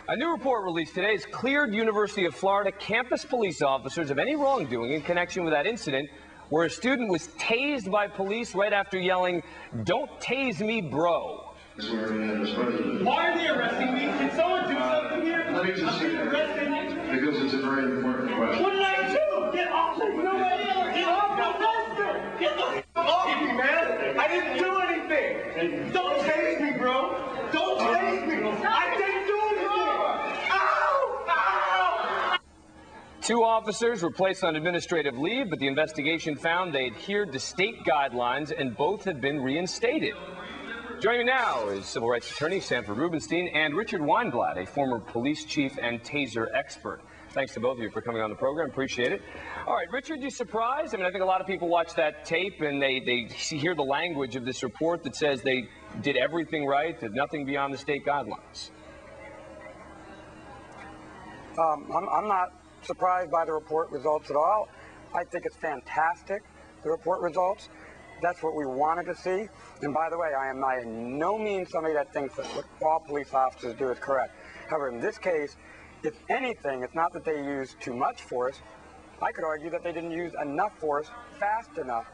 A new report released today has cleared University of Florida campus police officers of any wrongdoing in connection with that incident where a student was tased by police right after yelling, "Don't tase me, bro." Why are they arresting me? Can someone do something here? Let me just say that, because it's a very important question. What did I do? Get off me! Get off my holster! Get the f off me, man! I didn't do anything! Don't tase me, bro! Don't tase me! I didn't do anything! Ow! Ow! Two officers were placed on administrative leave, but the investigation found they adhered to state guidelines and both have been reinstated. Joining me now is civil rights attorney Sanford Rubenstein and Richard Weinblatt, a former police chief and Taser expert. Thanks to both of you for coming on the program. Appreciate it. All right, Richard, you surprised? I mean, I think a lot of people watch that tape and they hear the language of this report that says they did everything right, did nothing beyond the state guidelines. I'm not surprised by the report results at all. I think it's fantastic, the report results. That's what we wanted to see. And by the way, I am by no means somebody that thinks that what all police officers do is correct. However, in this case, if anything, it's not that they used too much force. I could argue that they didn't use enough force fast enough.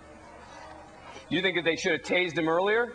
You think that they should have tased him earlier?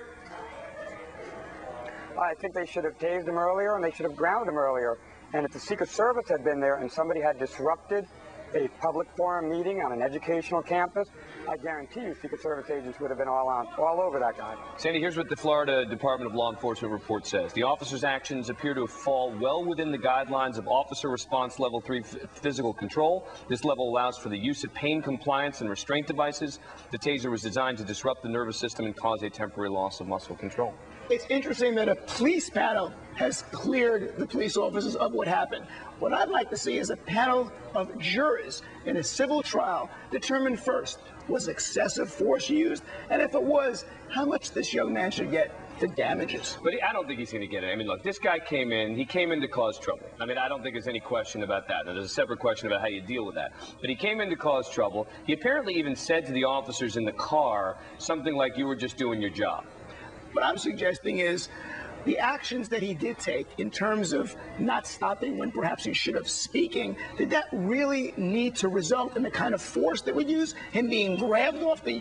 I think they should have tased him earlier and they should have grounded him earlier. And if the Secret Service had been there and somebody had disrupted a public forum meeting on an educational campus, I guarantee you Secret Service agents would have been all over that guy. Sandy, here's what the Florida Department of Law Enforcement report says. The officer's actions appear to fall well within the guidelines of Officer Response Level 3 physical control. This level allows for the use of pain compliance and restraint devices. The taser was designed to disrupt the nervous system and cause a temporary loss of muscle control. It's interesting that a police panel has cleared the police officers of what happened. What I'd like to see is a panel of jurors in a civil trial determine first, was excessive force used? And if it was, how much this young man should get for damages? But I don't think he's going to get it. I mean, look, this guy came in to cause trouble. I mean, I don't think there's any question about that. Now, there's a separate question about how you deal with that. But he came in to cause trouble. He apparently even said to the officers in the car something like, "You were just doing your job." What I'm suggesting is the actions that he did take in terms of not stopping when perhaps he should have speaking, did that really need to result in the kind of force that would use him being grabbed off the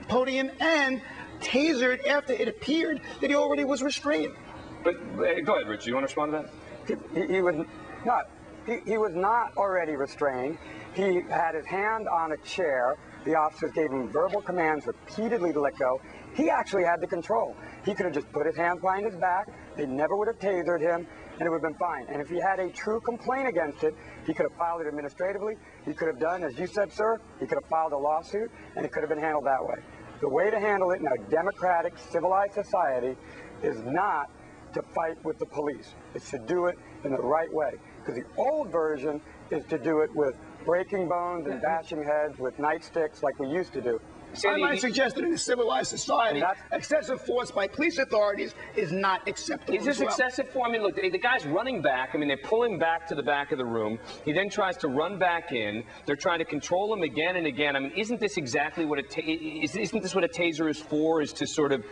podium and tasered after it appeared that he already was restrained? But go ahead, Rich. Do you want to respond to that? He was not already restrained. He had his hand on a chair. The officers gave him verbal commands repeatedly to let go. He actually had the control. He could have just put his hands behind his back. They never would have tasered him, and it would have been fine. And if he had a true complaint against it, he could have filed it administratively. He could have done, as you said, sir, he could have filed a lawsuit, and it could have been handled that way. The way to handle it in a democratic, civilized society is not to fight with the police. It's to do it in the right way. Because the old version is to do it with breaking bones and bashing heads with nightsticks like we used to do. I might suggest that in a civilized society, excessive force by police authorities is not acceptable. Is this excessive force? I mean, look, the guy's running back. I mean, they pull him back to the back of the room. He then tries to run back in. They're trying to control him again and again. I mean, isn't this exactly what isn't this what a taser is for? Is to sort of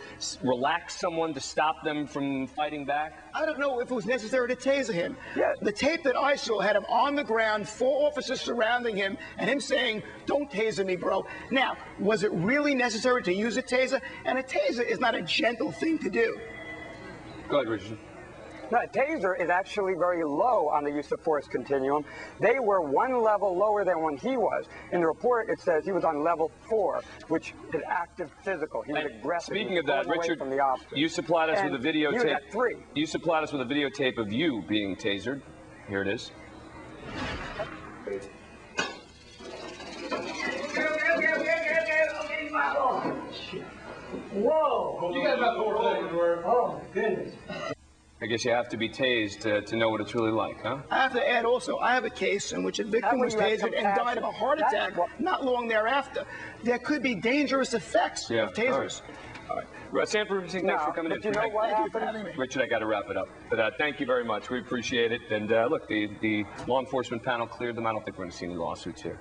relax someone to stop them from fighting back? I don't know if it was necessary to taser him. Yeah. The tape that I saw had him on the ground, 4 officers surrounding him, and him saying, "Don't taser me, bro." Now, was it really necessary to use a taser? And a taser is not a gentle thing to do. Go ahead, Richard. No, a taser is actually very low on the use of force continuum. They were one level lower than when he was. In the report, it says he was on level 4, which is active physical. He was aggressive. Speaking of that, Richard, from the officer. You supplied us with a videotape. He was at 3. You supplied us with a videotape of you being tasered. Here it is. Whoa! You guys about 4 seconds worth. Oh, goodness. I guess you have to be tased to know what it's really like, huh? I have to add also, I have a case in which a victim was tasered and died of a heart attack not long thereafter. There could be dangerous effects of tasers. All right. Sanford, thanks for coming in. You know what happened? Richard, I got to wrap it up. But thank you very much. We appreciate it. And look, the law enforcement panel cleared them. I don't think we're going to see any lawsuits here.